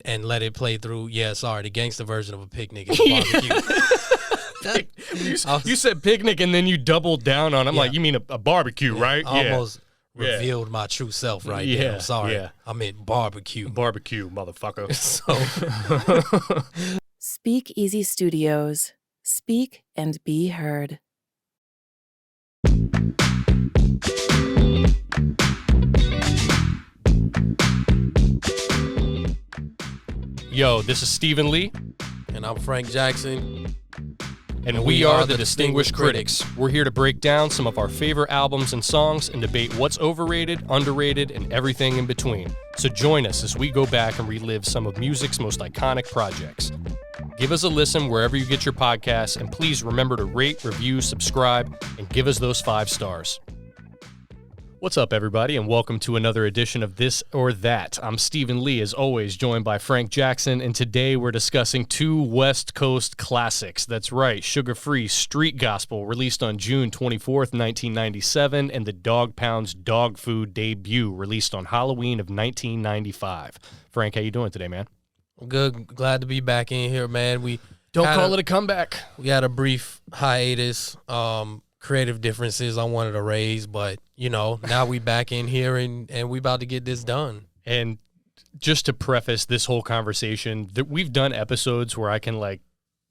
and let it play through. Yeah, sorry, the gangster version of a picnic is a barbecue. You said picnic and then you doubled down on it. I'm like, you mean a barbecue, right? Almost revealed my true self right there. I'm sorry. Yeah. I meant barbecue. Barbecue, motherfucker. Speak Easy Studios. Speak and be heard. Yo, this is Stephen Lee. And I'm Frank Jackson. And we are the Distinguished Critics. We're here to break down some of our favorite albums and songs and debate what's overrated, underrated, and everything in between. So join us as we go back and relive some of music's most iconic projects. Give us a listen wherever you get your podcasts, and please remember to rate, review, subscribe, and give us those 5 stars. What's up, everybody, and welcome to another edition of This or That. I'm Stephen Lee, as always, joined by Frank Jackson, and today we're discussing 2 West Coast classics. That's right, Sugar Free Street Gospel, released on June 24th, 1997, and the Dogg Pound's Dog Food debut, released on Halloween of 1995. Frank, how you doing today, man? Good. Glad to be back in here, man. Don't call it a comeback. We had a brief hiatus. Creative differences I wanted to raise, but now we back in here and we about to get this done. And just to preface this whole conversation, we've done episodes where I can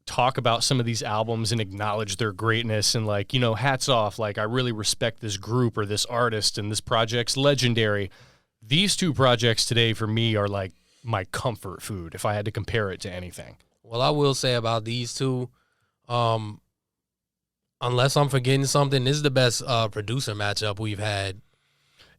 talk about some of these albums and acknowledge their greatness and hats off, I really respect this group or this artist and this project's legendary. These 2 projects today for me are my comfort food if I had to compare it to anything. Well, I will say about these 2, unless I'm forgetting something, this is the best producer matchup we've had.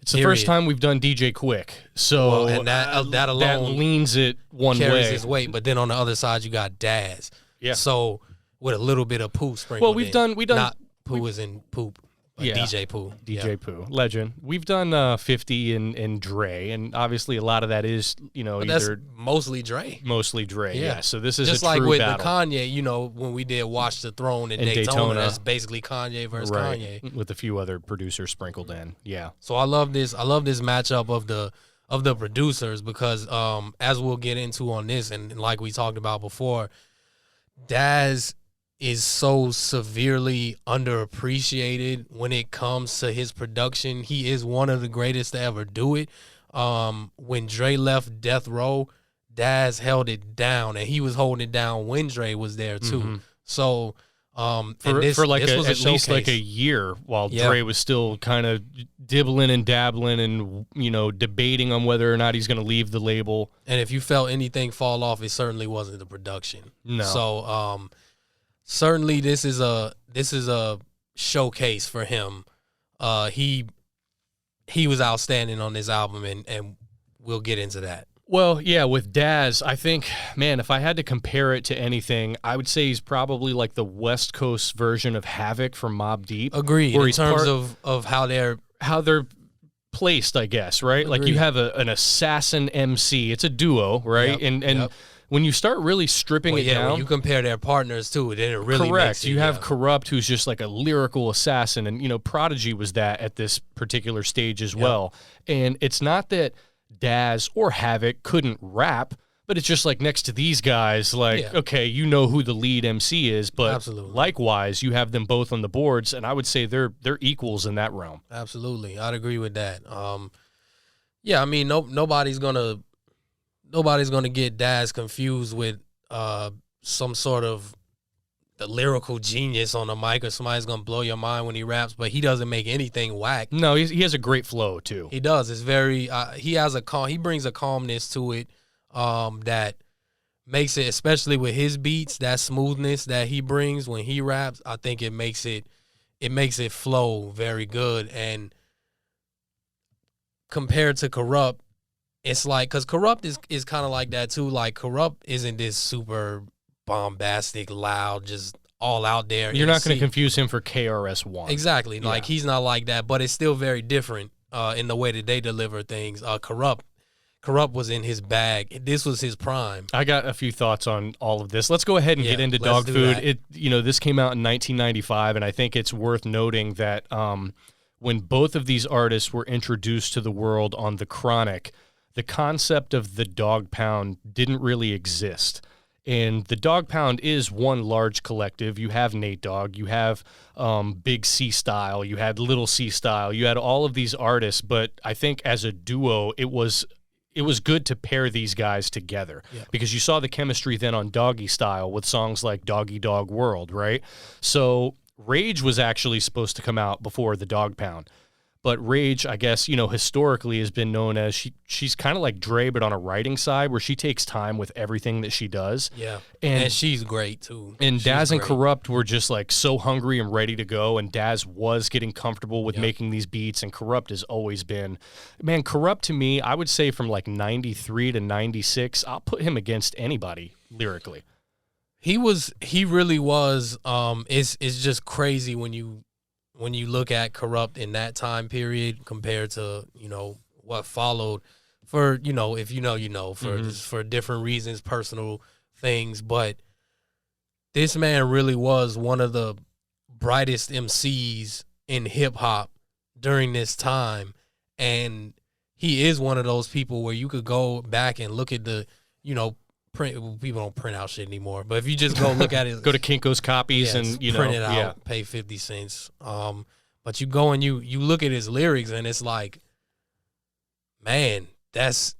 It's the first time we've done DJ Quick, so and that alone that leans it one carries way. His weight. But then on the other side, you got Daz. Yeah. So with a little bit of Pooh sprinkled. Well, we done not Pooh as in poop. Yeah. DJ Pooh. Pooh, legend. We've done 50 and Dre, and obviously a lot of that is but that's mostly Dre. Mostly Dre, yeah. So this is just a like true with battle. The Kanye, when we did Watch the Throne in Daytona, that's basically Kanye versus Kanye, with a few other producers sprinkled in. Yeah. So I love this matchup of the producers because as we'll get into on this and like we talked about before, Daz is so severely underappreciated when it comes to his production. He is one of the greatest to ever do it. When Dre left Death Row, Daz held it down, and he was holding it down when Dre was there too. Mm-hmm. So for at least a year while Dre was still kind of dibbling and dabbling and debating on whether or not he's going to leave the label. And if you felt anything fall off, it certainly wasn't the production. No. So certainly this is a showcase for him. He was outstanding on this album, and we'll get into that. Well, yeah, with Daz, I think, man, if I had to compare it to anything, I would say he's probably like the West Coast version of Havoc from Mobb Deep. Agreed. In terms of how they're placed, I guess, right? Agreed. Like you have an assassin MC. It's a duo, right? Yep. And when you start really stripping it down, when you compare their partners too, then it really correct. Makes it, you have Corrupt, who's just like a lyrical assassin, and Prodigy was that at this particular stage as well. And it's not that Daz or Havoc couldn't rap, but it's just like next to these guys, okay, who the lead MC is, but Absolutely. Likewise, you have them both on the boards, and I would say they're equals in that realm. Absolutely, I'd agree with that. I mean, nobody's gonna get Daz confused with some sort of the lyrical genius on the mic, or somebody's gonna blow your mind when he raps, but he doesn't make anything whack. No, he has a great flow too. He does. It's very he brings a calmness to it that makes it, especially with his beats, that smoothness that he brings when he raps. I think it makes it flow very good. And compared to Corrupt, it's like, because Corrupt is kind of like that too. Like Corrupt isn't this super bombastic, loud, just all out there. You're not going to confuse him for KRS-One. Exactly. Like he's not like that, but it's still very different in the way that they deliver things. Corrupt was in his bag. This was his prime. I got a few thoughts on all of this. Let's go ahead and get into Dog Food. This came out in 1995, and I think it's worth noting that when both of these artists were introduced to the world on The Chronic, the concept of the Dogg Pound didn't really exist. And the Dogg Pound is one large collective. You have Nate Dogg, you have Big C Style, you had Little C Style, you had all of these artists, but I think as a duo, it was good to pair these guys together because you saw the chemistry then on Doggy Style with songs like Doggy Dogg World, right? So Rage was actually supposed to come out before the Dogg Pound. But Rage, I guess, historically has been known as she's kind of like Dre, but on a writing side where she takes time with everything that she does. Yeah. And she's great, too. And Daz and Corrupt were just like so hungry and ready to go. And Daz was getting comfortable with making these beats. And Corrupt has always been, man, Corrupt to me, I would say from like 93 to 96, I'll put him against anybody lyrically. He really was. It's just crazy when you look at Corrupt in that time period compared to, what followed for, if for different reasons, personal things. But this man really was one of the brightest MCs in hip hop during this time. And he is one of those people where you could go back and look at the, print. People don't print out shit anymore, but if you just go look at it, go to Kinko's Copies and print it out, pay 50 cents. But you go and you look at his lyrics and it's like, man, that's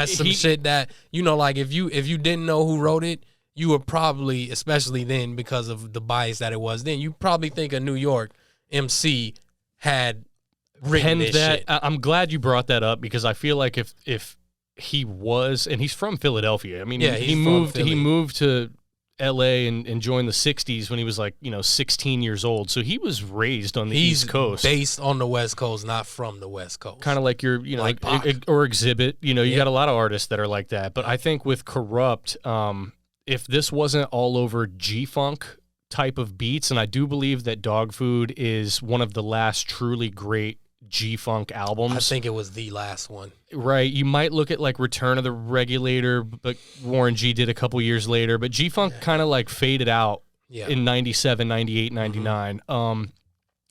some shit that like if you didn't know who wrote it, you would probably, especially then because of the bias that it was then, you probably think a New York MC had written this shit. I'm glad you brought that up because I feel like if he was, and he's from Philadelphia. I mean, he moved to L.A. and joined the 60s when he was like, 16 years old. So he was raised on the East Coast. Based on the West Coast, not from the West Coast. Kind of like your, like or Exhibit. You got a lot of artists that are like that. But I think with Corrupt, if this wasn't all over G-Funk type of beats, and I do believe that Dog Food is one of the last truly great G-Funk albums. I think it was the last one. Right. You might look at like Return of the Regulator, but Warren G did a couple years later. But G-Funk kind of like faded out in 97, 98, 99.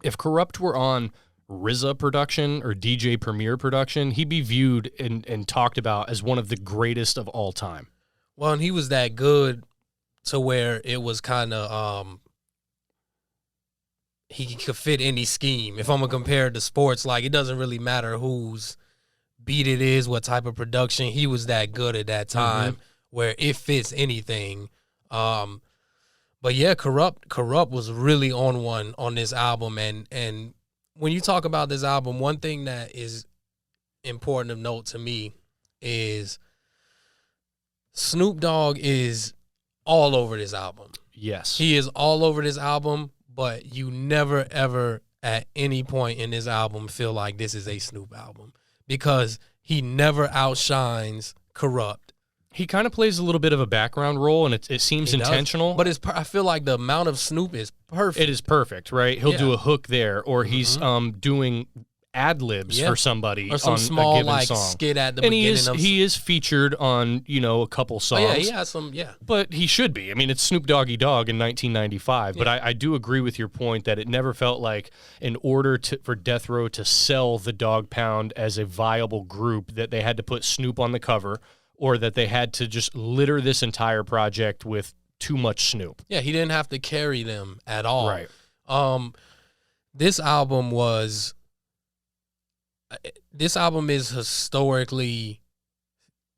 If Corrupt were on RZA production or DJ Premier production, he'd be viewed and talked about as one of the greatest of all time. Well, and he was that good to where it was kind of he could fit any scheme. If I'm going to compare it to sports, like it doesn't really matter whose beat it is, what type of production. He was that good at that time where it fits anything. But yeah, Corrupt was really on this album. And when you talk about this album, one thing that is important of note to me is Snoop Dogg is all over this album. Yes. He is all over this album. But you never, ever, at any point in this album, feel like this is a Snoop album because he never outshines Corrupt. He kind of plays a little bit of a background role, and it seems intentional. But I feel like the amount of Snoop is perfect. It is perfect, right? He'll do a hook there, or he's doing ad-libs for somebody or some on small a given like song. skit at the and beginning. He is featured on a couple songs. Oh, yeah, he has some. Yeah, but he should be. I mean, it's Snoop Doggy Dogg in 1995. But I do agree with your point that it never felt like in order for Death Row to sell the Dogg Pound as a viable group that they had to put Snoop on the cover, or that they had to just litter this entire project with too much Snoop. Yeah, he didn't have to carry them at all. Right. This album is historically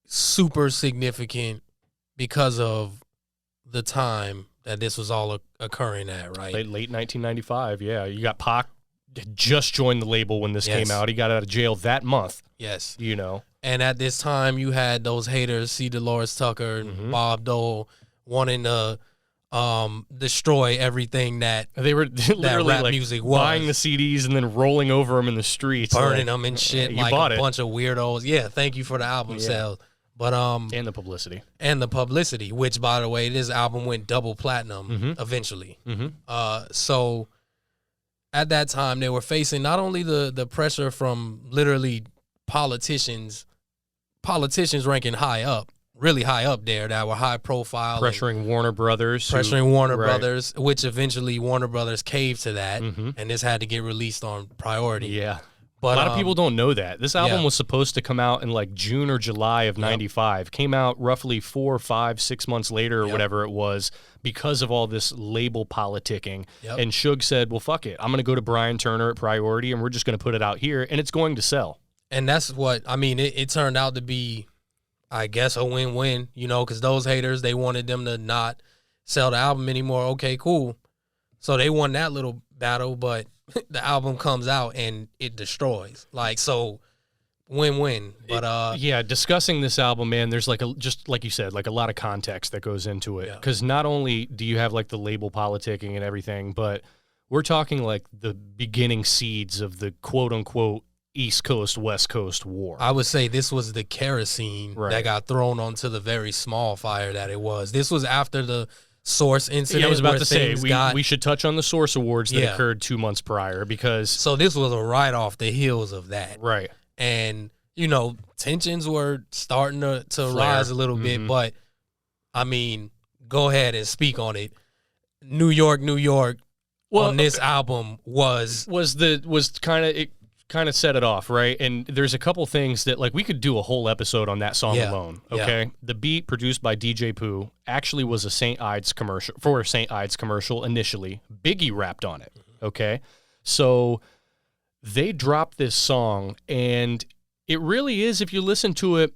super significant because of the time that this was all occurring at, right? Late 1995, yeah. You got Pac just joined the label when this came out. He got out of jail that month. Yes. And at this time, you had those haters, C. Dolores Tucker and Bob Dole, wanting to destroy everything that they were literally rap like music was. Buying the CDs and then rolling over them in the streets, burning them and shit, like a bunch of weirdos. Yeah, thank you for the album sales, but and the publicity, which by the way, this album went double platinum eventually. So at that time, they were facing not only the pressure from literally politicians ranking high up. Really high up there that were high profile. Pressuring Warner Brothers. Brothers, which eventually Warner Brothers caved to that, Mm-hmm. and this had to get released on priority. Yeah. But a lot of people don't know that. This album yeah. was supposed to come out in like June or July of 95. Came out roughly 4, 5, 6 months later or whatever it was because of all this label politicking. And Suge said, well, fuck it. I'm going to go to Brian Turner at Priority, and we're just going to put it out here, and it's going to sell. And that's what, I mean, it turned out to be, I guess, a win-win, you know, because those haters, they wanted them to not sell the album anymore. Okay, cool. So they won that little battle, but the album comes out and it destroys. Like, so win-win. But yeah, discussing this album, man, there's like just like you said, like a lot of context that goes into it. Because not only do you have like the label politicking and everything, but we're talking like the beginning seeds of the quote-unquote East Coast, West Coast war. I would say this was the kerosene that got thrown onto the very small fire that it was. This was after the Source incident. Yeah, I was about to say, we should touch on the Source Awards that occurred 2 months prior because... So this was a right off the heels of that. Right. And, you know, tensions were starting to rise a little bit, but, I mean, go ahead and speak on it. New York, on this album kind of set it off, right? And there's a couple things that, like, we could do a whole episode on that song alone, okay? Yeah. The beat produced by DJ Pooh actually was a St. Ides commercial initially. Biggie rapped on it, okay? So they dropped this song, and it really is, if you listen to it,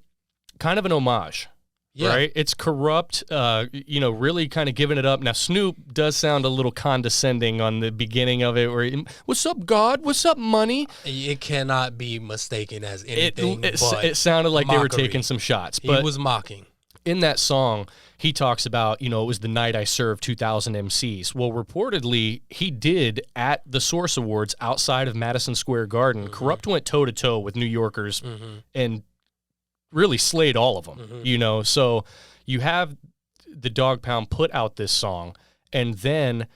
kind of an homage. Yeah. Right? It's corrupt, really kind of giving it up. Now, Snoop does sound a little condescending on the beginning of it, where, what's up, God? What's up, money? It cannot be mistaken as anything it sounded like mockery. They were taking some shots. But he was mocking. In that song, he talks about, it was the night I served 2,000 MCs. Well, reportedly, he did at the Source Awards outside of Madison Square Garden. Corrupt went toe-to-toe with New Yorkers and really slayed all of them, So you have the Dogg Pound put out this song, and then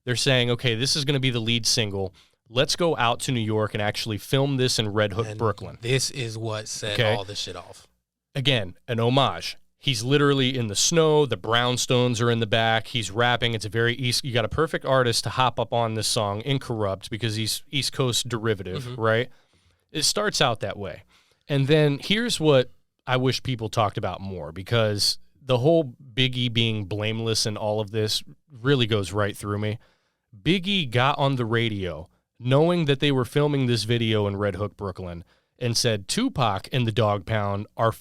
they're saying, okay, this is going to be the lead single. Let's go out to New York and actually film this in Red Hook, Brooklyn. This is what set all this shit off. Again, an homage. He's literally in the snow. The brownstones are in the back. He's rapping. It's a very East. You got a perfect artist to hop up on this song in Corrupt because he's East Coast derivative, right? It starts out that way. And then here's what I wish people talked about more, because the whole Biggie being blameless in all of this really goes right through me. Biggie got on the radio knowing that they were filming this video in Red Hook, Brooklyn, and said Tupac and the Dogg Pound are,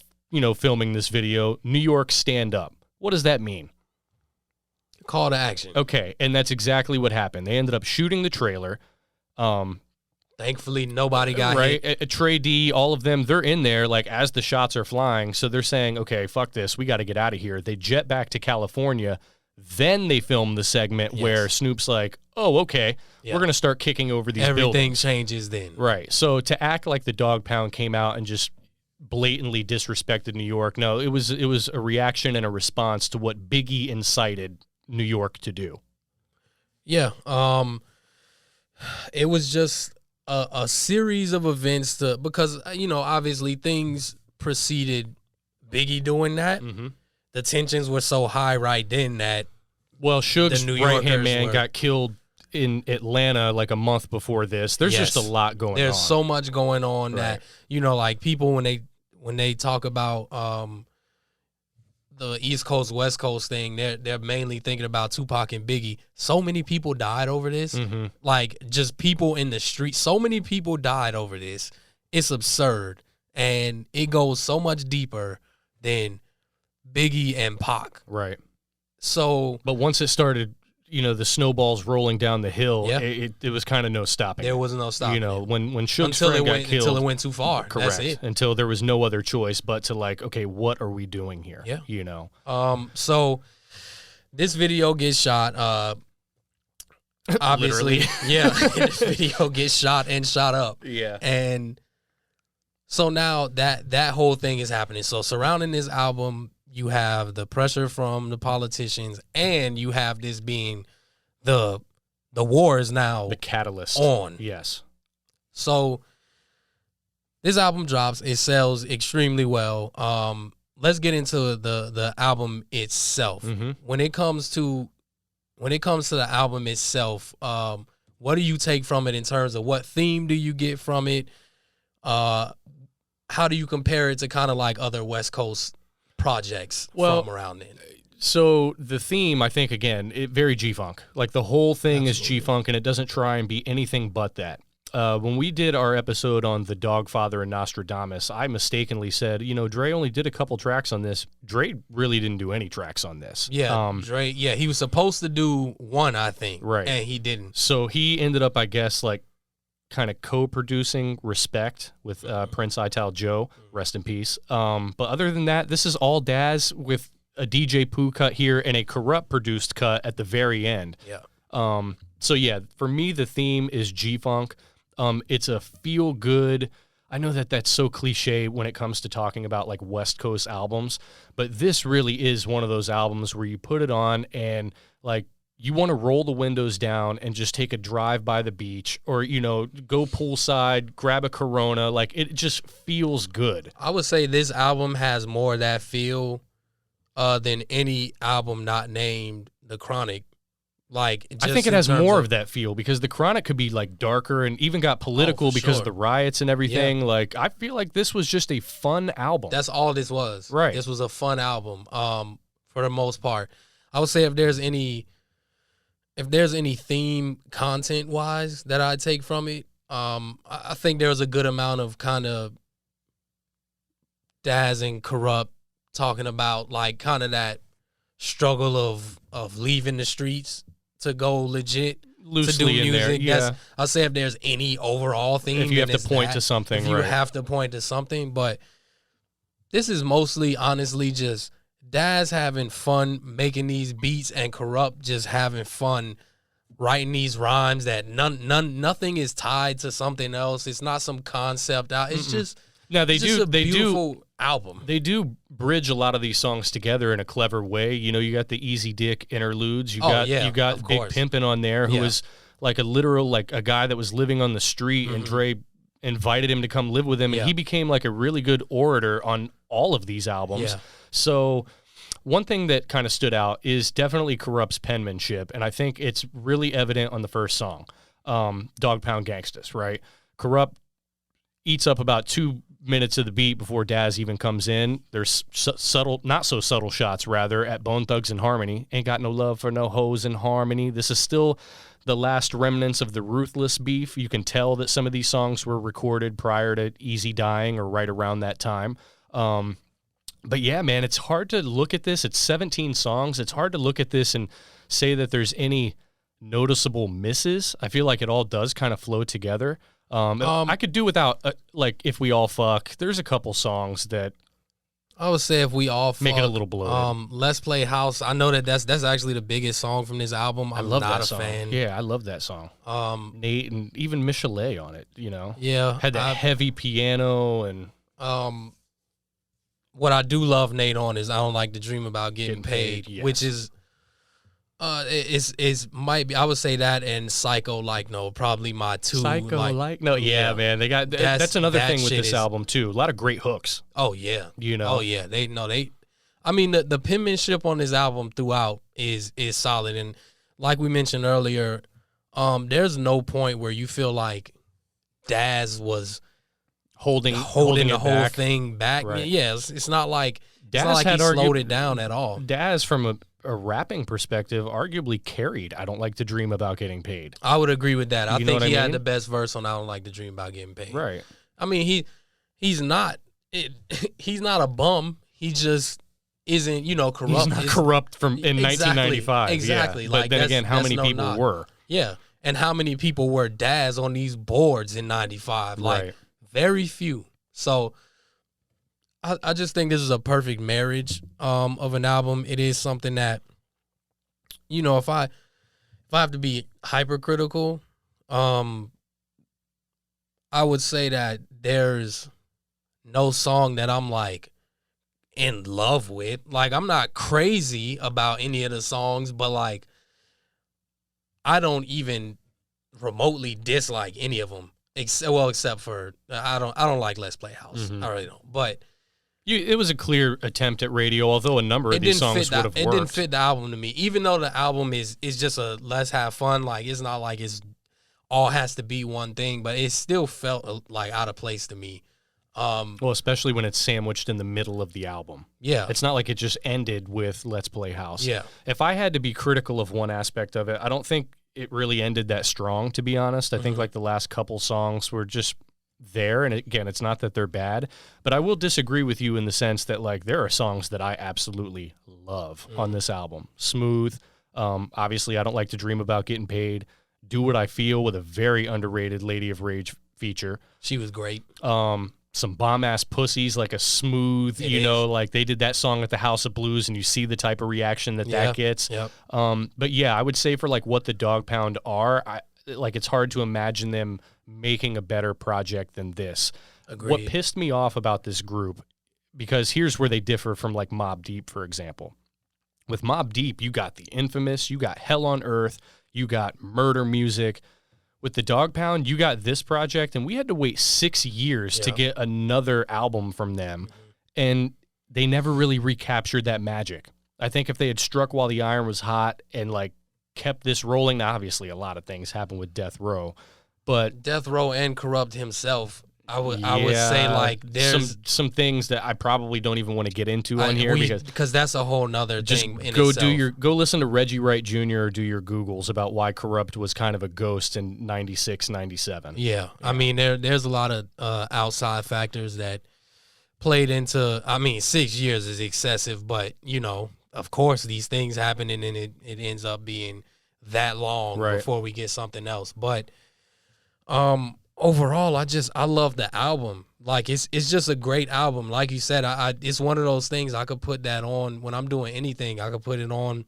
filming this video. New York, stand up. What does that mean? Call to action. Okay, and that's exactly what happened. They ended up shooting the trailer. Thankfully, nobody got hit. Trey D, all of them, they're in there like as the shots are flying. So they're saying, okay, fuck this. We got to get out of here. They jet back to California. Then they film the segment where Snoop's like, oh, okay, we're going to start kicking over these buildings. Everything changes then. Right. So to act like the Dogg Pound came out and just blatantly disrespected New York, no, it was a reaction and a response to what Biggie incited New York to do. Yeah. It was just a series of events because obviously things preceded Biggie doing that. The tensions were so high right then that Suge's right-hand man got killed in Atlanta like a month before this. There's just a lot going on. There's so much going on that like people when they talk about the East Coast, West Coast thing, they're mainly thinking about Tupac and Biggie. So many people died over this. Like, just people in the street. So many people died over this. It's absurd. And it goes so much deeper than Biggie and Pac. Right. So, but once it started, the snowballs rolling down the hill, it was kind of no stopping. There was no stopping. When Suge's friend got killed. Until it went too far. Correct. That's it. Until there was no other choice but to okay, what are we doing here? Yeah. So this video gets shot. Obviously. This video gets shot and shot up. Yeah. And so now that whole thing is happening. So surrounding this album, you have the pressure from the politicians, and you have this being the war is now the catalyst on. Yes. So this album drops. It sells extremely well. Let's get into the album itself. When it comes to the album itself, what do you take from it in terms of what theme do you get from it? How do you compare it to kind of like other West Coast projects from around then? So the theme, I think, again, very G-Funk. Like the whole thing is G-Funk, and it doesn't try and be anything but that. When we did our episode on the Dogfather and Nostradamus, I mistakenly said, Dre only did a couple tracks on this. Dre really didn't do any tracks on this. Yeah, Dre, he was supposed to do one, I think, right, and he didn't. So he ended up, I guess, like kind of co-producing Respect with Prince Ital Joe, rest in peace. But other than that, this is all Daz with a DJ Pooh cut here and a Corrupt produced cut at the very end. Yeah. So yeah, for me, the theme is G-Funk. It's a feel-good. I know that that's so cliche when it comes to talking about like West Coast albums, but this really is one of those albums where you put it on and like you want to roll the windows down and just take a drive by the beach or, go poolside, grab a Corona. Like it just feels good. I would say this album has more of that feel than any album not named The Chronic. Like, I think it has more of that feel because The Chronic could be like darker and even got political because of the riots and everything. Yeah. Like, I feel like this was just a fun album. That's all this was. Right. This was a fun album. For the most part, I would say if there's any theme content wise that I take from it, I think there was a good amount of kind of Daz and Corrupt talking about like kind of that struggle of leaving the streets to go legit loosely to do music. In there. Yeah. I'll say if there's any overall theme, if you have to point to something, if you have to point to something, but this is mostly honestly just Daz having fun making these beats and Corrupt just having fun writing these rhymes that nothing is tied to something else. It's not some concept out. It's just now they do album. They do bridge a lot of these songs together in a clever way. You got the Easy Dick interludes. You got Big Pimpin' on there, who was like a literal like a guy that was living on the street, and Dre invited him to come live with him, and he became like a really good orator on all of these albums. Yeah. So one thing that kind of stood out is definitely Corrupt's penmanship, and I think it's really evident on the first song, Dog Pound Gangstas, right? Corrupt eats up about 2 minutes of the beat before Daz even comes in. There's subtle, not so subtle shots, rather, at Bone Thugs and Harmony. Ain't got no love for no hoes in Harmony. This is still the last remnants of the Ruthless beef. You can tell that some of these songs were recorded prior to Easy dying or right around that time. But yeah, man, it's hard to look at this. It's 17 songs. It's hard to look at this and say that there's any noticeable misses. I feel like it all does kind of flow together. I could do without, like, If We All Fuck. There's a couple songs that I would say If We All Fuck. Make it a little bloated. Let's Play House. I know that's actually the biggest song from this album. I love not that song. Fan. Yeah, I love that song. Nate and even Michelet on it, Yeah. Had that heavy piano and... What I do love Nate on is I Don't Like to Dream About Getting Paid, yes. which is... might be, I would say that and Psycho Like No, probably my two. Man, they got that's another thing with this album too. A lot of great hooks. Oh yeah, Oh yeah, I mean the penmanship on this album throughout is solid, and like we mentioned earlier, there's no point where you feel like Daz was holding the whole thing back. Right. Yeah, it's not like he slowed it down at all. Daz from a rapping perspective, arguably carried I Don't Like to Dream About Getting Paid. I would agree with that. I think he had the best verse on I Don't Like to Dream About Getting Paid. Right. I mean, he's not a bum. He just isn't, corrupt. He's not corrupt in 1995. Exactly. Yeah. Like, but then again, how many people were? Yeah. And how many people were Daz on these boards in 95? Like, right. Very few. So I just think this is a perfect marriage of an album. It is something that, if I have to be hypercritical, I would say that there's no song that I'm like in love with. Like, I'm not crazy about any of the songs, but like I don't even remotely dislike any of them. Except for I don't like Let's Play House. I really don't. But it was a clear attempt at radio, although a number of these songs would have worked. It didn't fit the album to me, even though the album is just a let's have fun. Like, it's not like it's all has to be one thing, but it still felt like out of place to me. Well, especially when it's sandwiched in the middle of the album. Yeah. It's not like it just ended with Let's Play House. Yeah. If I had to be critical of one aspect of it, I don't think it really ended that strong, to be honest. I think like the last couple songs were just there, and again, it's not that they're bad, but I will disagree with you in the sense that like there are songs that I absolutely love on this album. Smooth. Obviously, I Don't Like to Dream About Getting Paid. Do What I Feel, with a very underrated Lady of Rage feature. She was great. Some bomb-ass pussies, like a smooth, like they did that song at the House of Blues, and you see the type of reaction that gets. Yep. But yeah, I would say for like what the Dogg Pound are, it's hard to imagine them making a better project than this. Agreed. What pissed me off about this group, because here's where they differ from like Mobb Deep, for example. With Mobb Deep, you got the infamous, you got Hell on Earth, you got murder music. With the Dogg Pound, you got this project, and we had to wait 6 years to get another album from them, and they never really recaptured that magic. I think if they had struck while the iron was hot and like kept this rolling, now obviously a lot of things happen with Death Row, but Death Row and Corrupt himself, I would say like there's some things that I probably don't even want to get into on here because that's a whole nother thing. Go listen to Reggie Wright Jr. or do your Googles about why Corrupt was kind of a ghost in 96, 97. Yeah. I mean there's a lot of outside factors that played into. I mean 6 years is excessive, but of course these things happen and then it ends up being that long before we get something else. But overall, I love the album. Like it's just a great album. Like you said, it's one of those things I could put that on when I'm doing anything. I could put it on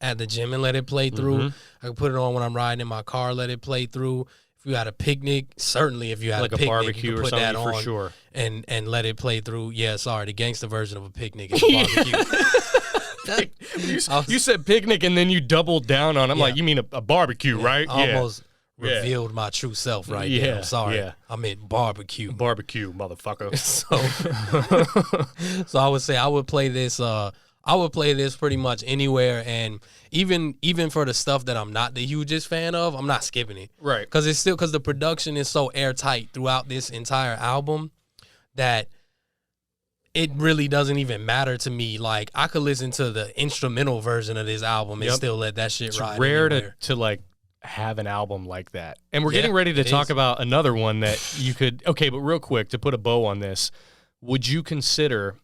at the gym and let it play through. I could put it on when I'm riding in my car, let it play through. If you had a picnic, certainly if you had like a picnic, barbecue you could or put something that on for sure, and let it play through. Yeah, sorry, the gangster version of a picnic is a barbecue. You said picnic and then you doubled down on it. I'm like, you mean a barbecue, right? Almost revealed my true self right there. I'm sorry. Yeah. I meant barbecue. Barbecue, motherfucker. So I would say I would play this pretty much anywhere, and even for the stuff that I'm not the hugest fan of, I'm not skipping it. Right. Because the production is so airtight throughout this entire album that it really doesn't even matter to me. Like I could listen to the instrumental version of this album and still let that shit ride. It's rare anywhere. to like have an album like that. And we're getting ready to talk about another one that you could, okay, but real quick, to put a bow on this, would you consider,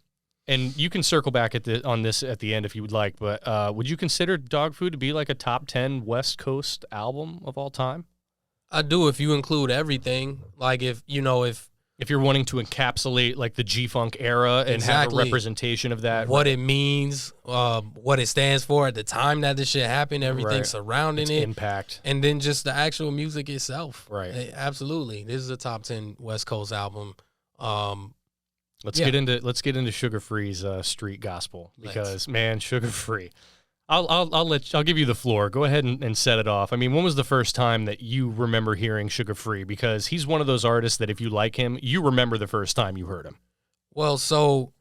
and you can circle back on this at the end if you would like, but would you consider Dog Food to be like a top 10 West Coast album of all time? I do, if you include everything. Like if you're wanting to encapsulate like the G-Funk era and have a representation of that. What it means, what it stands for at the time that this shit happened, everything surrounding it. Impact. And then just the actual music itself. Right. Absolutely. This is a top 10 West Coast album. Let's get into Sugar Free's Street Gospel because man, Sugar Free. I'll give you the floor. Go ahead and set it off. I mean, when was the first time that you remember hearing Sugar Free? Because he's one of those artists that if you like him, you remember the first time you heard him. Well, so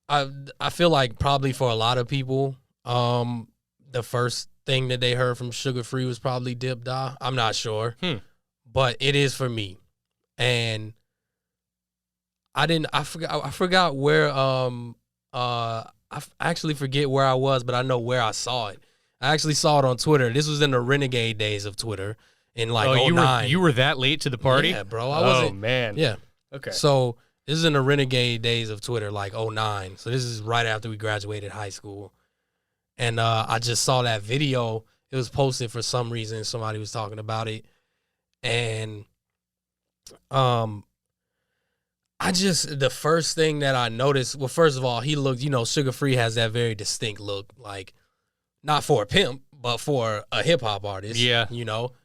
I feel like probably for a lot of people, the first thing that they heard from Sugar Free was probably Dip Da. I'm not sure, but it is for me. And I forgot where I actually forget where I was, but I know where I saw it. I actually saw it on Twitter. This was in the renegade days of Twitter in like 09. You were that late to the party? Yeah, bro. I wasn't. Oh, man. Yeah. Okay. So this is in the renegade days of Twitter, like 09. So this is right after we graduated high school. And I just saw that video. It was posted for some reason. Somebody was talking about it. And the first thing that I noticed, well, first of all, he looked, Sugar Free has that very distinct look, like not for a pimp, but for a hip hop artist. Yeah.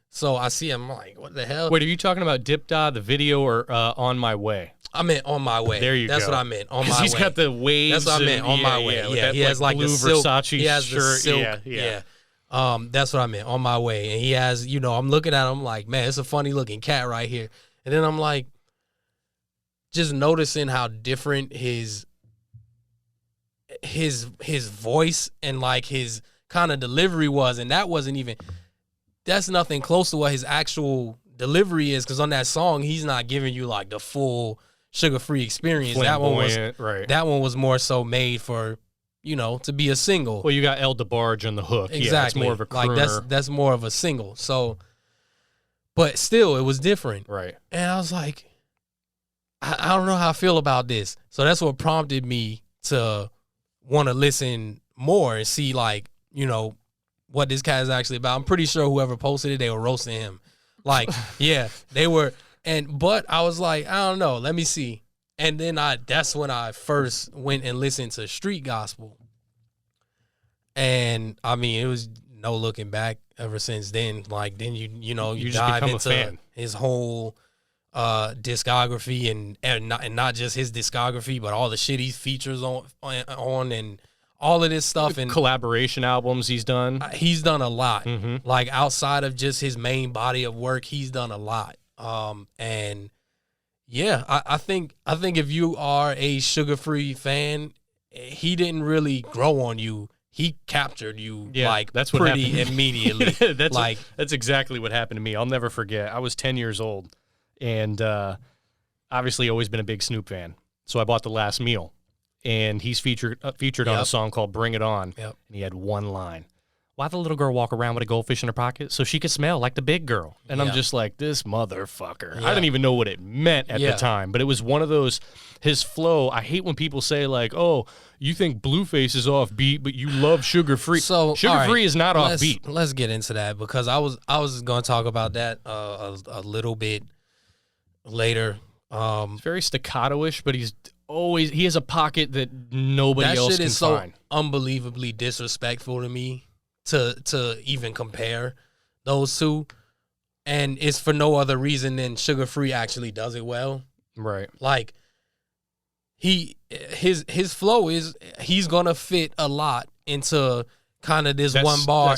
So I see him, I'm like, what the hell? Wait, are you talking about Dip Da, the video, or On My Way? I meant On My Way. There you That's go. what I meant. On My Way. He's got the waves. That's what I meant. On My Way. Yeah. He has like blue the silk. Versace he has shirt. the silk. Yeah. That's what I meant. On My Way. And he has, I'm looking at him like, man, it's a funny looking cat right here. And then I'm like, just noticing how different his voice and like his kind of delivery was, and that wasn't even that's nothing close to what his actual delivery is, because on that song he's not giving you like the full sugar-free experience. That one was more so made for, you know, to be a single. Well, you got El DeBarge on the hook. Exactly. Yeah, it's more of a crooner. Like that's more of a single. So, but still, it was different. Right. And I was like, I don't know how I feel about this. So that's what prompted me to want to listen more and see, like, you know, what this cat is actually about. I'm pretty sure whoever posted it, they were roasting him. Like, yeah, they were. But I was like, I don't know. Let me see. And then that's when I first went and listened to street gospel. And I mean, it was no looking back ever since then. Like, then you just dive become into a fan. His whole discography and not just his discography, but all the shit he features on and all of this stuff, and collaboration albums he's done. He's done a lot. Mm-hmm. Like, outside of just his main body of work, he's done a lot. And yeah, I think if you are a Sugar-Free fan, he didn't really grow on you. He captured you, like, that's what pretty happened. Immediately. That's exactly what happened to me. I'll never forget. I was 10 years old, and obviously always been a big Snoop fan. So I bought The Last Meal, and he's featured on a song called Bring It On, and he had one line. Why the little girl walk around with a goldfish in her pocket? So she could smell like the big girl. And I'm just like, this motherfucker. I didn't even know what it meant at the time. But it was one of those, his flow. I hate when people say, like, oh, you think Blueface is off beat, but you love Sugar-Free. So Sugar-Free is not off beat. Let's get into that, because I was going to talk about that a little bit later. It's very staccato-ish, but he has a pocket that nobody else can find. That shit is so unbelievably disrespectful to me. To even compare those two, and it's for no other reason than Sugar-Free actually does it well. Right. Like, his flow is, he's gonna fit a lot into kind of this one bar,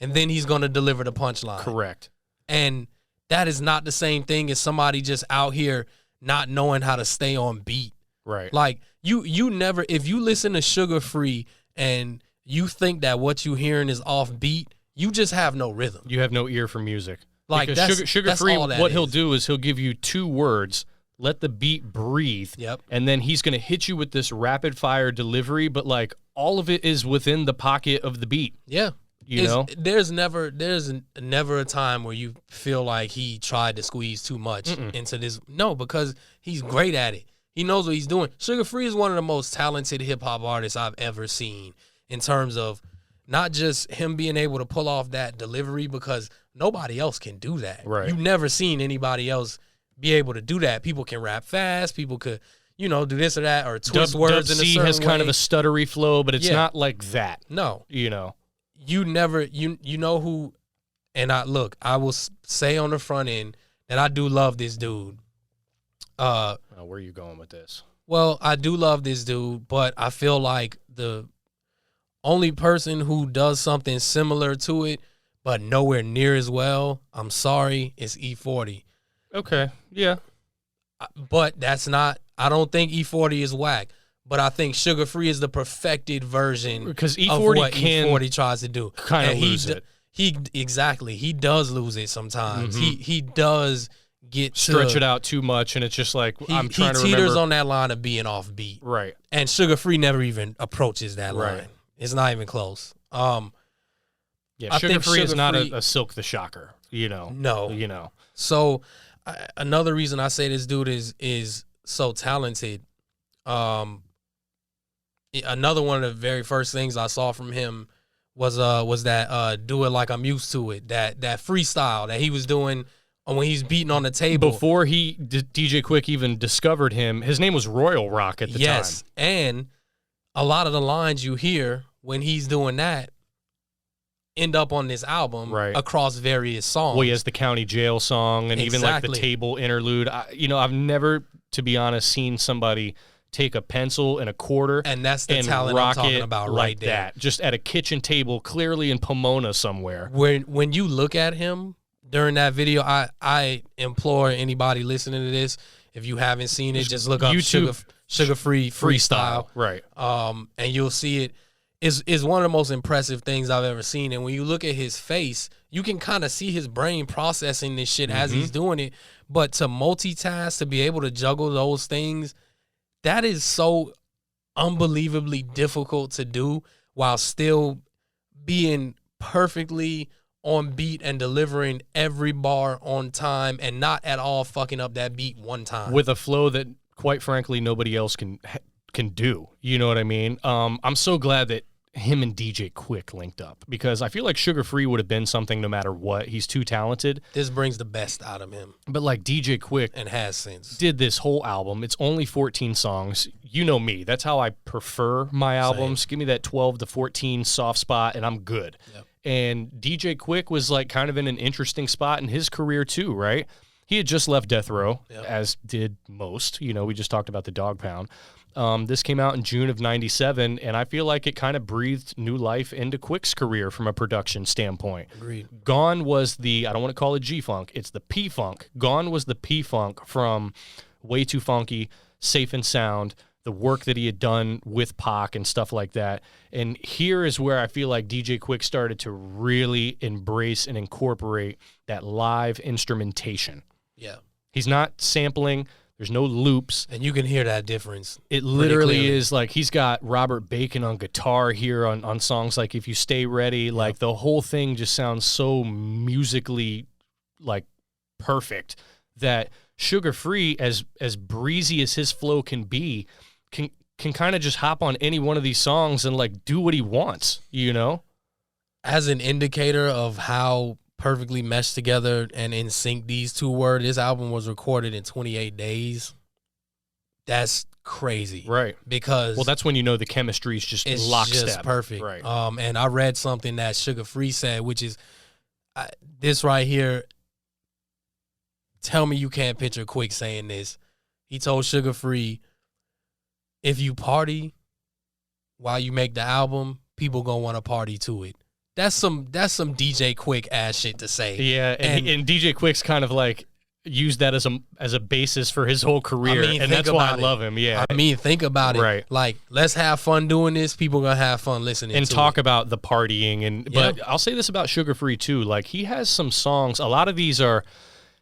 and then he's gonna deliver the punchline. Correct. And that is not the same thing as somebody just out here not knowing how to stay on beat. Right. Like, you never, if you listen to Sugar-Free and you think that what you hearing is off beat, you just have no rhythm. You have no ear for music. Like, because Sugar-Free, what he'll do is he'll give you 2 words, let the beat breathe, and then he's going to hit you with this rapid fire delivery, but like all of it is within the pocket of the beat. Yeah. You know? There's never a time where you feel like he tried to squeeze too much into this. No, because he's great at it. He knows what he's doing. Sugar-Free is one of the most talented hip-hop artists I've ever seen, in terms of not just him being able to pull off that delivery, because nobody else can do that. Right. You've never seen anybody else be able to do that. People can rap fast. People could, do this or that, or twist words in a certain way. has kind of a stuttery flow, but it's not like that. No. You know. You never, you know who, and I will say on the front end that I do love this dude. Where are you going with this? Well, I do love this dude, but I feel like the only person who does something similar to it, but nowhere near as well, I'm sorry, is E40. Okay, yeah. But that's not, I don't think E40 is whack, but I think Sugar-Free is the perfected version because of what E40 tries to do. Kind of lose it. He does lose it sometimes. Mm-hmm. He does get stretch it out too much, and it's just like, I'm trying to remember. He teeters on that line of being off beat. Right. And Sugar-Free never even approaches that line. Right. It's not even close. Sugar-Free is not a Silk the Shocker, No. So another reason I say this dude is so talented. Another one of the very first things I saw from him was that Do It Like I'm Used to It, that freestyle that he was doing when he's beating on the table. Before DJ Quick even discovered him, his name was Royal Rock at the time. Yes, and a lot of the lines you hear when he's doing that end up on this album across various songs. Well, he has the county jail song and even like the table interlude. I've never, to be honest, seen somebody take a pencil and a quarter and that's the talent I'm talking about right there. That, just at a kitchen table, clearly in Pomona somewhere. When you look at him during that video, I implore anybody listening to this, if you haven't seen it, just look up YouTube Sugar-Free freestyle. Right. And you'll see it. is one of the most impressive things I've ever seen. And when you look at his face, you can kind of see his brain processing this shit as he's doing it. But to multitask, to be able to juggle those things, that is so unbelievably difficult to do while still being perfectly on beat and delivering every bar on time and not at all fucking up that beat one time. With a flow that, quite frankly, nobody else can do. You know what I mean? I'm so glad that him and DJ Quick linked up, because I feel like Sugar Free would have been something no matter what. He's too talented. This brings the best out of him. But like DJ Quick, and has since, did this whole album. It's only 14 songs. You know me. That's how I prefer my albums. Give me that 12 to 14 soft spot and I'm good. Yep. And DJ Quick was like kind of in an interesting spot in his career too, right? He had just left Death Row, as did most. You know, we just talked about the Dogg Pound. This came out in June of '97, and I feel like it kind of breathed new life into Quick's career from a production standpoint. Agreed. Gone was the, I don't want to call it G-Funk, it's the P-Funk. Gone was the P-Funk from Way Too Funky, Safe and Sound, the work that he had done with Pac and stuff like that. And here is where I feel like DJ Quick started to really embrace and incorporate that live instrumentation. Yeah. He's not sampling. There's no loops. And you can hear that difference. It literally is like he's got Robert Bacon on guitar here on songs like If You Stay Ready. Like the whole thing just sounds so musically like perfect that Sugar Free, as breezy as his flow can be, can kind of just hop on any one of these songs and like do what he wants, you know? As an indicator of how perfectly meshed together and in sync these two were, this album was recorded in 28 days. That's crazy. Right. Because well, that's when you know the chemistry is just lockstep. Just perfect. Right. And I read something that Sugar Free said, which is this right here. Tell me you can't picture Quick saying this. He told Sugar Free, if you party while you make the album, people gonna want to party to it. That's some DJ Quick ass shit to say. Yeah, and DJ Quick's kind of like used that as a basis for his whole career, and that's why I love him. Yeah, I mean, think about it. Right, like let's have fun doing this. People gonna have fun listening and to talk it. about the partying. And but I'll say this about Sugar Free too. Like he has some songs. A lot of these are.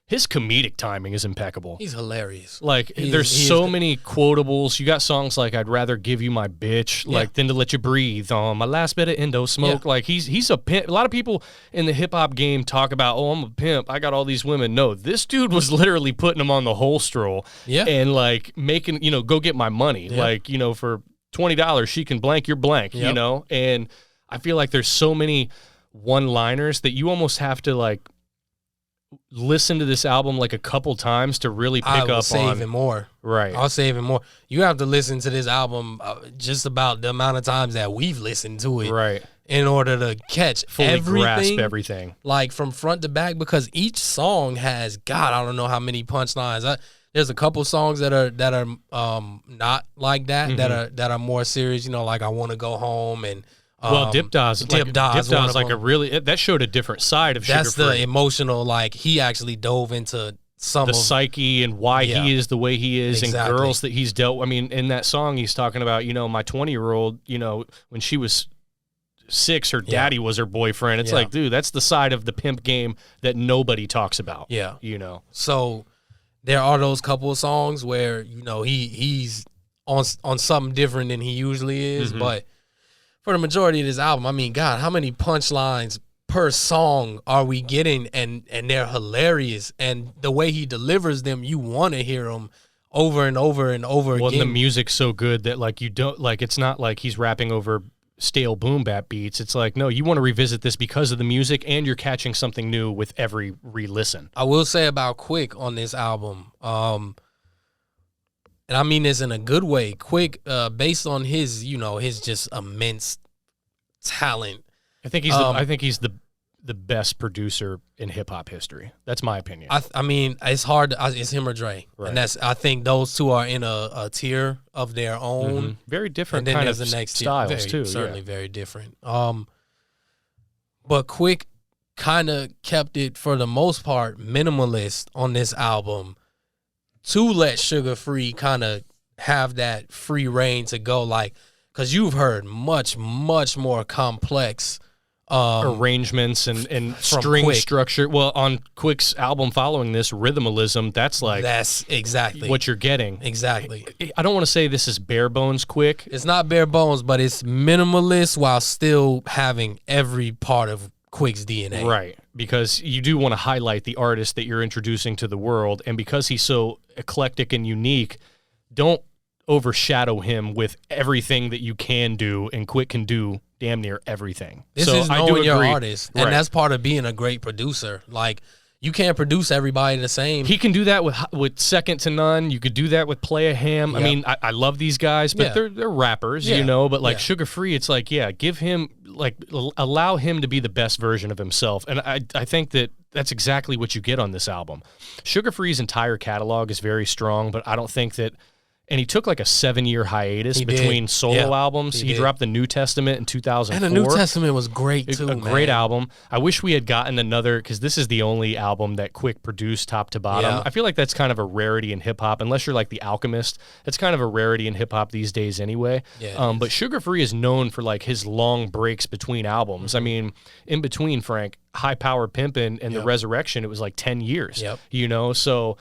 His comedic timing is impeccable. He's hilarious. Like, there's so many quotables. You got songs like "I'd rather give you my bitch," like "Than to let you breathe." My last bit of endo smoke. Like he's a pimp. A lot of people in the hip hop game talk about, "Oh, I'm a pimp. I got all these women." No, this dude was literally putting them on the whole stroll. Yeah, and like making go get my money. Yeah. Like for $20 she can blank your blank. You know, and I feel like there's so many one-liners that you almost have to like. Listen to this album like a couple times to really pick up on. I'll say even more. Right. I'll say even more. You have to listen to this album just about the amount of times that we've listened to it. Right. In order to catch fully grasp everything. Like from front to back, because each song has, God, I don't know how many punchlines. There's a couple songs that are not like that, that are more serious, like I Want to Go Home and well, Dip Daw's like a really that showed a different side of Sugar Free. That's the emotional, like he actually dove into some the psyche and why he is the way he is, exactly. And girls that he's dealt. I mean, in that song, he's talking about my 20-year-old. When she was 6, her daddy was her boyfriend. It's like, dude, that's the side of the pimp game that nobody talks about. Yeah, So there are those couple of songs where he's on something different than he usually is, but. For the majority of this album, I mean, God, how many punchlines per song are we getting? And they're hilarious. And the way he delivers them, you want to hear them over and over and over again. Well, the music's so good that like you don't like. It's not like he's rapping over stale boom bap beats. It's like, no, you want to revisit this because of the music, and you're catching something new with every re-listen. I will say about Quick on this album, and I mean this in a good way. Quick, based on his, his just immense talent. I think he's the best producer in hip hop history. That's my opinion. I mean, it's hard. It's him or Dre, right. And I think those two are in a tier of their own. Very different and then kind of the next styles tier. Too. Certainly very different. But Quick kind of kept it for the most part minimalist on this album, to let Sugar Free kind of have that free reign to go, like, because you've heard much more complex arrangements and from string Quick. structure. Well, on Quick's album following this, Rhythmalism, that's exactly what you're getting. Exactly. I don't want to say this is bare bones Quick. It's not bare bones, but it's minimalist while still having every part of Quick's DNA. Right, because you do want to highlight the artist that you're introducing to the world, and because he's so eclectic and unique, don't overshadow him with everything that you can do, and Quick can do damn near everything. This so is I knowing do your agree. artist, and Right. that's part of being a great producer. Like, you can't produce everybody the same. He can do that with Second to None. You could do that with Play a Ham. Yep. I mean, I love these guys, but Yeah. they're rappers, Yeah. you know. But like Yeah. Sugar Free, it's like, yeah, give him allow him to be the best version of himself. And I think that's exactly what you get on this album. Sugar Free's entire catalog is very strong, but I don't think that. And he took like a 7-year hiatus He between did. solo Yeah, albums. he He did. dropped the New Testament in 2004. And the New Testament was great too. A great album. I wish we had gotten another, because this is the only album that Quick produced top to bottom. Yeah. I feel like that's kind of a rarity in hip hop, unless you're like The Alchemist. It's kind of a rarity in hip hop these days anyway. Yeah, But Sugar Free is known for like his long breaks between albums. I mean, in between, Frank, High Power Pimpin' and The Yep. Resurrection, it was like 10 years. Yep. You know, so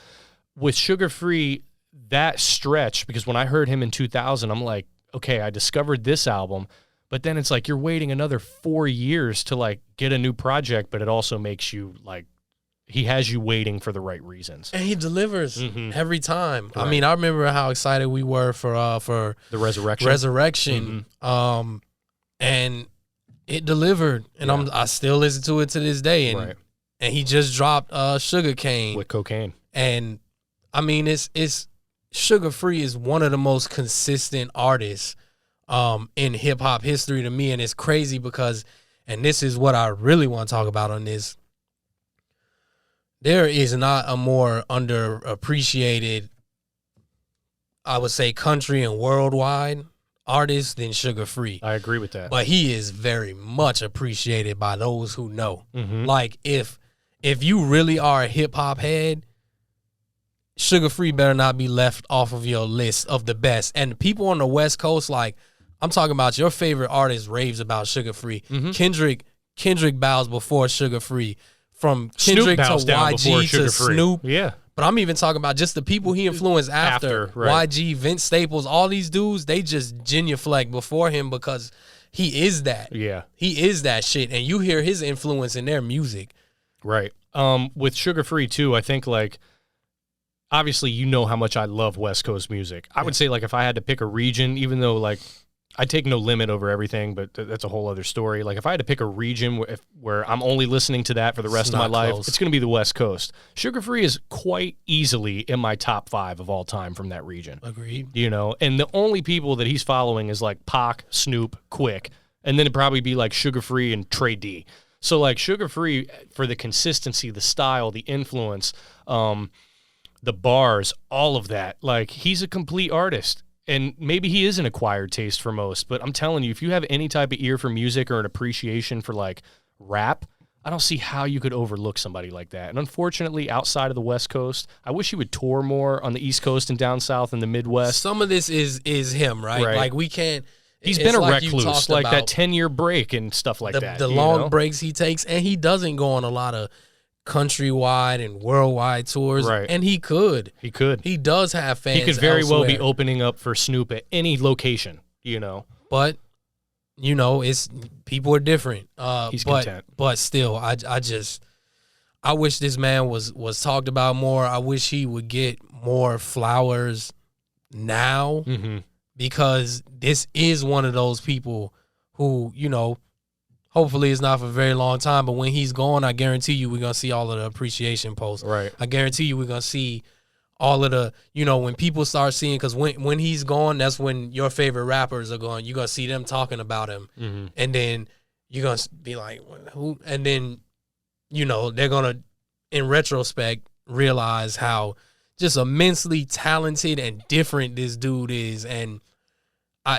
with Sugar Free, that stretch, because when I heard him in 2000, I'm like, okay, I discovered this album, but then it's like you're waiting another 4 years to like get a new project, but it also makes you like, he has you waiting for the right reasons. And he delivers Mhm. every time. Right. I mean, I remember how excited we were for The Resurrection. Resurrection, and it delivered. And Yeah. I still listen to it to this day. And Right. and he just dropped Sugar Cane, With cocaine. and I mean, it's Sugar Free is one of the most consistent artists in hip hop history to me, and it's crazy because, and this is what I really want to talk about on this. There is not a more underappreciated, I would say, country and worldwide artist than Sugar Free. I agree with that. But he is very much appreciated by those who know. Mhm. Like, if you really are a hip hop head, Sugar Free better not be left off of your list of the best. And the people on the West Coast, like, I'm talking about your favorite artist raves about Sugar Free. Mhm. Kendrick bows before Sugar Free. From Snoop Kendrick bows to down before YG Sugar to Free. Snoop. Yeah. But I'm even talking about just the people he influenced after. Right. YG, Vince Staples, all these dudes, they just genuflect before him because he is that. Yeah. He is that shit. And you hear his influence in their music. Right. With Sugar Free too, I think like, obviously you know how much I love West Coast music. I would say like if I had to pick a region, even though like I take no limit over everything, but that's a whole other story. Like if I had to pick a region where I'm only listening to that for the rest of my not life, close. it's going to be the West Coast. Sugar Free is quite easily in my top 5 of all time from that region. Agreed. You know, and the only people that he's following is like Pac, Snoop, Quick, and then it'd probably be like Sugar Free and Trey D. So like Sugar Free, for the consistency, the style, the influence, the bars, all of that, like he's a complete artist. And maybe he is an acquired taste for most, but I'm telling you, if you have any type of ear for music or an appreciation for like rap, I don't see how you could overlook somebody like that. And unfortunately, outside of the West Coast, I wish he would tour more on the East Coast and down South and the Midwest. Some of this is him, right? Right. Like we can't. He's it's been a like you recluse, talked like that about 10-year break and stuff like that. The you long know? breaks he takes, and he doesn't go on a lot of countrywide and worldwide tours. Right. And he could. He could. He does have fans. He could very well be elsewhere. opening up for Snoop at any location, you know. But you know, it's people are different. He's but, content. But still, I wish this man was talked about more. I wish he would get more flowers now, Mm-hmm. because this is one of those people who, you know, hopefully it's not for a very long time, but when he's gone, I guarantee you we're going to see all of the appreciation posts. Right. I guarantee you we're going to see all of the, you know, when people start seeing, because when he's gone, that's when your favorite rappers are gone. You're going to see them talking about him. Mm-hmm. And then you're going to be like, who? And then, you know, they're going to, in retrospect, realize how just immensely talented and different this dude is. And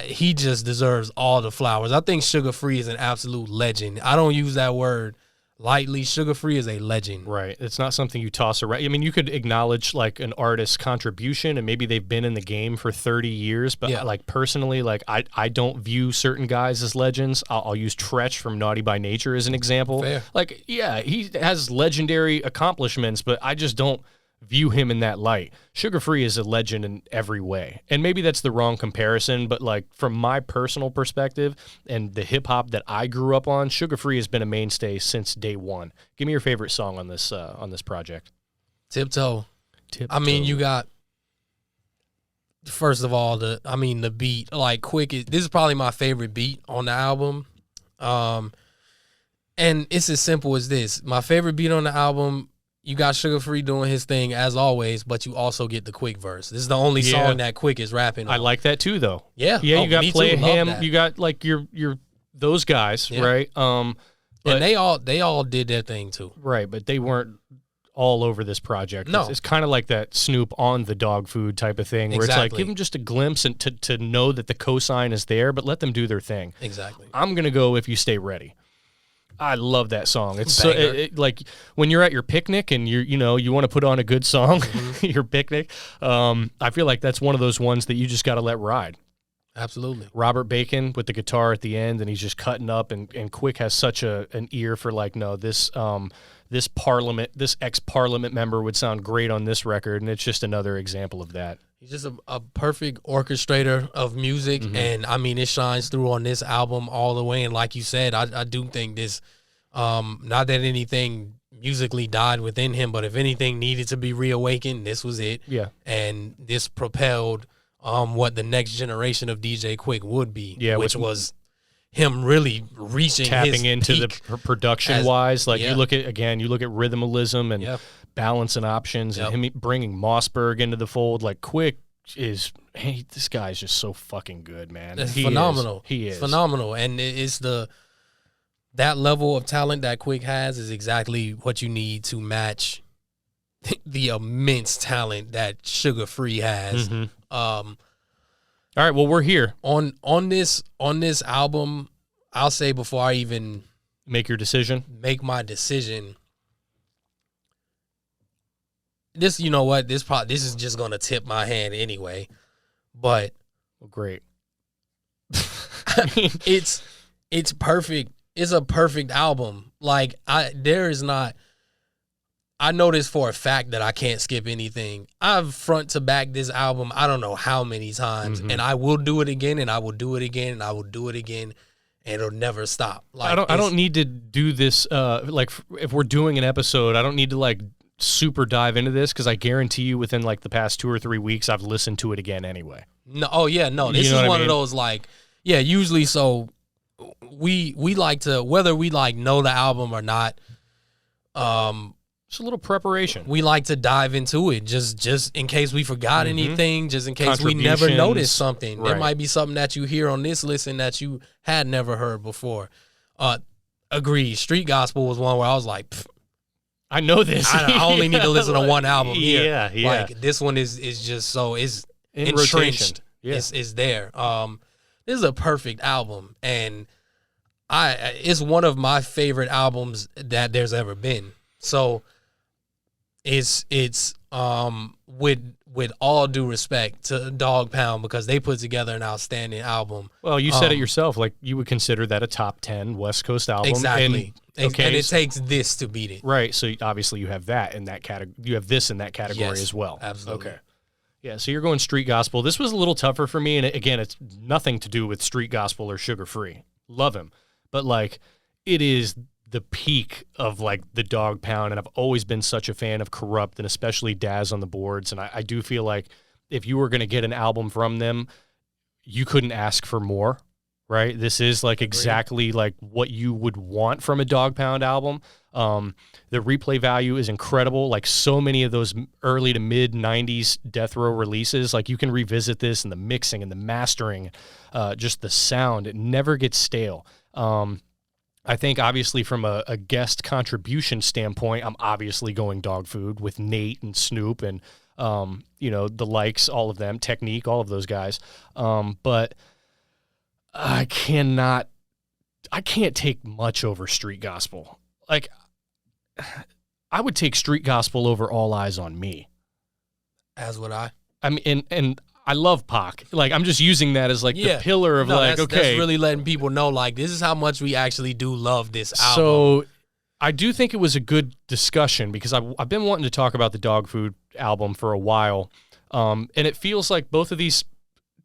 he just deserves all the flowers. I think Sugar Free is an absolute legend. I don't use that word lightly. Sugar Free is a legend. Right. It's not something you toss around. I mean, you could acknowledge like an artist's contribution and maybe they've been in the game for 30 years, but like personally, like I don't view certain guys as legends. I'll use Tretch from Naughty by Nature as an example. Fair. Like, yeah, he has legendary accomplishments, but I just don't view him in that light. Sugar Free is a legend in every way. And maybe that's the wrong comparison, but like from my personal perspective and the hip hop that I grew up on, Sugar Free has been a mainstay since day one. Give me your favorite song on this project. Tiptoe. I mean, you got, first of all, the beat, like Quick this is probably my favorite beat on the album. And it's as simple as this. My favorite beat on the album, you got Sugar Free doing his thing as always, but you also get the Quick verse. This is the only song that Quick is rapping on. I like that too, though. Yeah, you got Play Him. You got like your those guys, right? And they all did their thing too, right? But they weren't all over this project. No, it's kind of like that Snoop on the dog food type of thing, where it's like give them just a glimpse and to know that the cosign is there, but let them do their thing. Exactly. I'm gonna go If You Stay Ready. I love that song. It's so like when you're at your picnic and you want to put on a good song, your picnic. I feel like that's one of those ones that you just got to let ride. Absolutely. Robert Bacon with the guitar at the end, and he's just cutting up, and Quick has such an ear for like, no, this ex-parliament member would sound great on this record, and it's just another example of that. He's just a perfect orchestrator of music, and I mean, it shines through on this album all the way. And like you said, I do think this, not that anything musically died within him, but if anything needed to be reawakened, this was it. Yeah. And this propelled what the next generation of DJ Quick would be, which was him really tapping into the production wise. Like you look at rhythmalism and balance and options, and him bringing Mossberg into the fold. Like Quick is, this guy's just so fucking good, man. He's phenomenal. He is phenomenal, and it's that level of talent that Quick has is exactly what you need to match the immense talent that Sugar Free has. All right, well, we're here on this album. I'll say before I even make my decision. This, you know what? This is just gonna tip my hand anyway, but great. It's perfect. It's a perfect album. Like I know this for a fact that I can't skip anything. I've front to back this album I don't know how many times, and I will do it again, and I will do it again, and I will do it again, and it'll never stop. Like I don't need to do this. Like if we're doing an episode, I don't need to like super dive into this because I guarantee you within like the past 2 or 3 weeks I've listened to it again anyway. No, this is one of those like usually so. We like to, whether we like know the album or not, just a little preparation. We like to dive into it just in case we forgot anything, just in case we never noticed something. There might be something that you hear on this listen that you had never heard before. Agreed. Street Gospel was one where I was like, I know this. I only need to listen to one album here. Yeah. Like this one is just so is entrenched. It's there. This is a perfect album, and it's one of my favorite albums that there's ever been. So it's with all due respect to Dogg Pound, because they put together an outstanding album. Well, you said it yourself, like you would consider that a top 10 West Coast album. Exactly. And it takes this to beat it. Right. So obviously you have that in that category. You have this in that category as well. Absolutely. Okay. Yeah, so you're going Street Gospel. This was a little tougher for me, and again, it's nothing to do with Street Gospel or Sugar Free. Love him. But, like, it is the peak of, like, the Dogg Pound, and I've always been such a fan of Corrupt, and especially Daz on the Boards, and I do feel like if you were going to get an album from them, you couldn't ask for more, right? This is, like, exactly, like, what you would want from a Dogg Pound album. The replay value is incredible. Like so many of those early to mid 90s Death Row releases, like you can revisit this and the mixing and the mastering, just the sound, it never gets stale. I think obviously from a guest contribution standpoint, I'm obviously going Dog Food with Nate and Snoop and, the likes, all of them, Technique, all of those guys. But I can't take much over Street Gospel. Like, I would take Street Gospel over All Eyes on Me. As would I. I mean, and I love Pac. Like, I'm just using that as like Yeah. the pillar of That's really letting people know, like, this is how much we actually do love this album. So I do think it was a good discussion because I've been wanting to talk about the Dog Food album for a while. And it feels like both of these,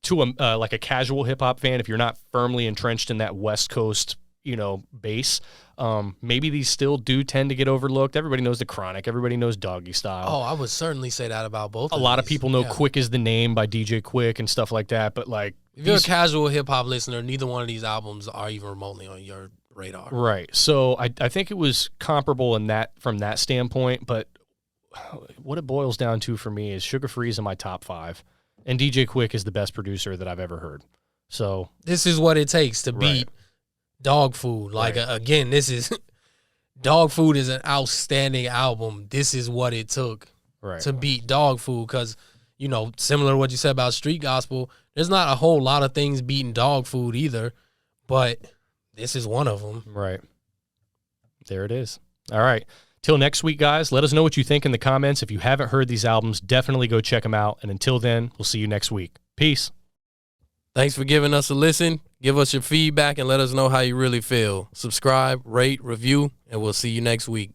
to like a casual hip hop fan, if you're not firmly entrenched in that West Coast, base, maybe these still do tend to get overlooked. Everybody knows The Chronic. Everybody knows Doggy Style. Oh, I would certainly say that about both. A lot of people know Quick is the Name by DJ Quick and stuff like that. But like, if you're a casual hip hop listener, neither one of these albums are even remotely on your radar. Right. So I think it was comparable in that from that standpoint. But what it boils down to for me is Sugar Free's in my top 5, and DJ Quick is the best producer that I've ever heard. So this is what it takes to beat Dog Food. Like, again, this is Dog Food is an outstanding album. This is what it took to beat Dog Food because, similar to what you said about Street Gospel, there's not a whole lot of things beating Dog Food either, but this is one of them. Right. There it is. All right. Till next week, guys, let us know what you think in the comments. If you haven't heard these albums, definitely go check them out. And until then, we'll see you next week. Peace. Thanks for giving us a listen. Give us your feedback and let us know how you really feel. Subscribe, rate, review, and we'll see you next week.